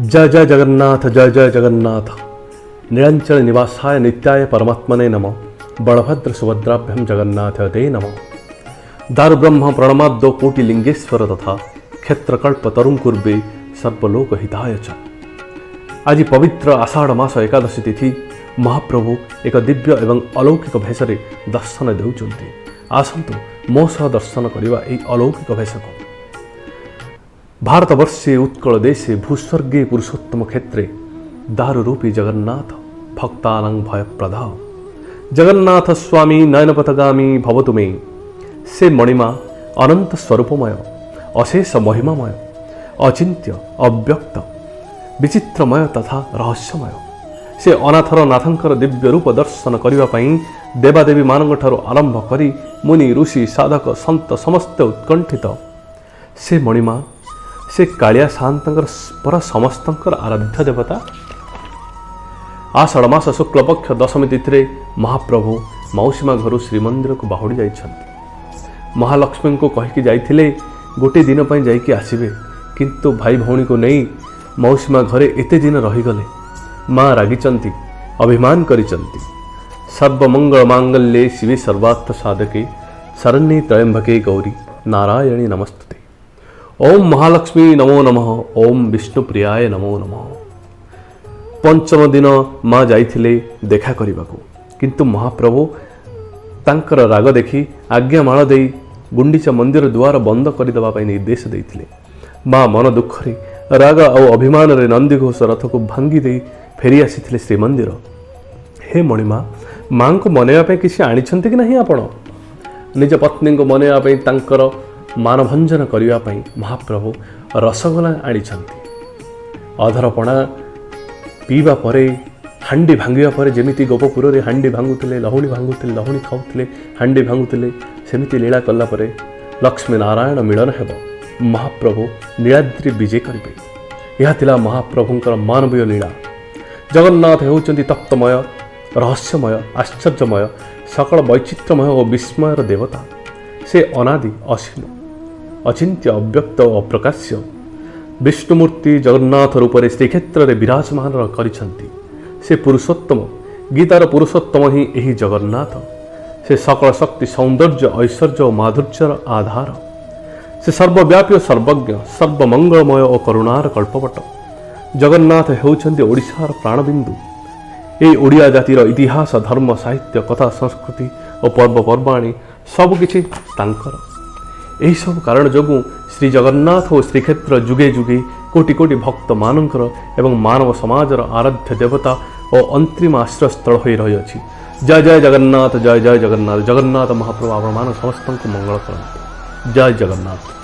जय जय जगन्नाथ जय जय जगन्नाथ। नीलांचल निवासाय नित्याय परमात्मने नमः। बलभद्र सुभद्राभ्यम जगन्नाथ ते नमः। दारुब्रह्म प्रणमाद्यो कोटिलिंगेश्वर तथा क्षेत्रकल्प तरुं कुर्वे सर्वलोक हिताय च। आज पवित्र आषाढ़ मास एकादशी तिथि महाप्रभु एक दिव्य एवं अलौकिक भेषरे दर्शन देउछन्ति। आसन्तु मो सह दर्शन करिवा एई अलौकिक भेषको। भारतवर्षे उत्कल देशे भूस्वर्गे पुरुषोत्तम क्षेत्रे दारुरूपी जगन्नाथ भक्तानां भयप्रदा जगन्नाथ स्वामी नयनपथगामी भवतु मे। से मणिमा अनंत स्वरूपमय अशेष महिमामय अचिंत्य अव्यक्त विचित्रमय तथा रहस्यमय। से अनाथर नाथंकर दिव्य रूप दर्शन करने पाई देवादेवी मानक ठारू आरंभ करी मुनि ऋषि साधक संत समस्त उत्कंठित। से मणिमा से कालिया शांतर पर समस्तंकर आराध्य देवता। आषाढ़ मास शुक्ल पक्ष दशमी तिथि महाप्रभु मौसीमा घर श्रीमंदिर को बाहुड़ी जाइछन्ति। महालक्ष्मी को कहीकि जाइथिले गोटे दिन पर जाइकि आसिबे, किंतु भाई भौणी को नहीं मौसीमा घरे एते दिन रहीगले। माँ रागिचन्ति, अभिमान करिचन्ति। सर्वमंगल मांगल्ये शिवे सर्वार्थ साधके शरण्ये त्र्यंबके गौरी नारायणी नमस्तुते। ओम महालक्ष्मी नमो नमः। ओम विष्णुप्रियाय नमो नमः। पंचम दिन माँ जाइथिले देखा करबाकू, किंतु महाप्रभु तांकर राग देखी आज्ञामाଳ देई गुंडीचा मंदिर द्वार बंद करदेवा पाई निर्देश देइथिले। माँ मन दुखरे राग और अभिमान रे नंदीघोष रथ को भांगी दे फेरी आसीथिले श्रीमंदिर। हे मणिमा, माँ को मनैया पाई किसी आनिछन्ति कि नहीं आपण? निज पत्नी को मनैया पाई तांकर मानभंजन करने पाई महाप्रभु रसगोला आनिछन्ति। अधरपणा पीवा परे हांडी भांगिया परे जेमिति गोपपुर रे हांडी भांगुथिले, लहुणी भांगुथिले, लहुणी खाउथिले, हांडी भांगुथिले, सेमिति लीला कला परे लक्ष्मी नारायण मिलन हेब। महाप्रभु नीलाद्रि विजय करिबे। यह थिला महाप्रभुंकर मानवीय लीला। जगन्नाथ हेउचन्ति तप्तमय रहस्यमय आश्चर्यमय सकल वैचित्रमय और विस्मयर देवता। से अनादि असीम अचिंत्य अव्यक्त अप्रकाश्य विष्णुमूर्ति जगन्नाथ रूप से श्रीक्षेत्र में विराजमान करिछन्ति। से पुरुषोत्तम, गीतार पुरुषोत्तम ही यही जगन्नाथ। से सकल शक्ति सौंदर्य ऐश्वर्य और माधुर्यर आधार। से सर्वव्यापी सर्वज्ञ सर्वमंगलमय और करुणार कल्पवट। जगन्नाथ हेउछन्ति ओडिशार प्राणबिंदु। ये ओडिया जातिर इतिहास धर्म साहित्य कथा संस्कृति और पर्वपर्वाणी सबकिछि तांकर। एही सब कारण जोगु श्री जगन्नाथ और श्रीक्षेत्र जुगे जुगे कोटि कोटि भक्त मानकर एवं मानव समाजर आराध्य देवता और अंतरिम आश्रय स्थल हो रही अछि। जय जय जगन्नाथ जय जय जगन्नाथ। जगन्नाथ महाप्रभु आपण मान समस्त को मंगल करंतु। जय जगन्नाथ।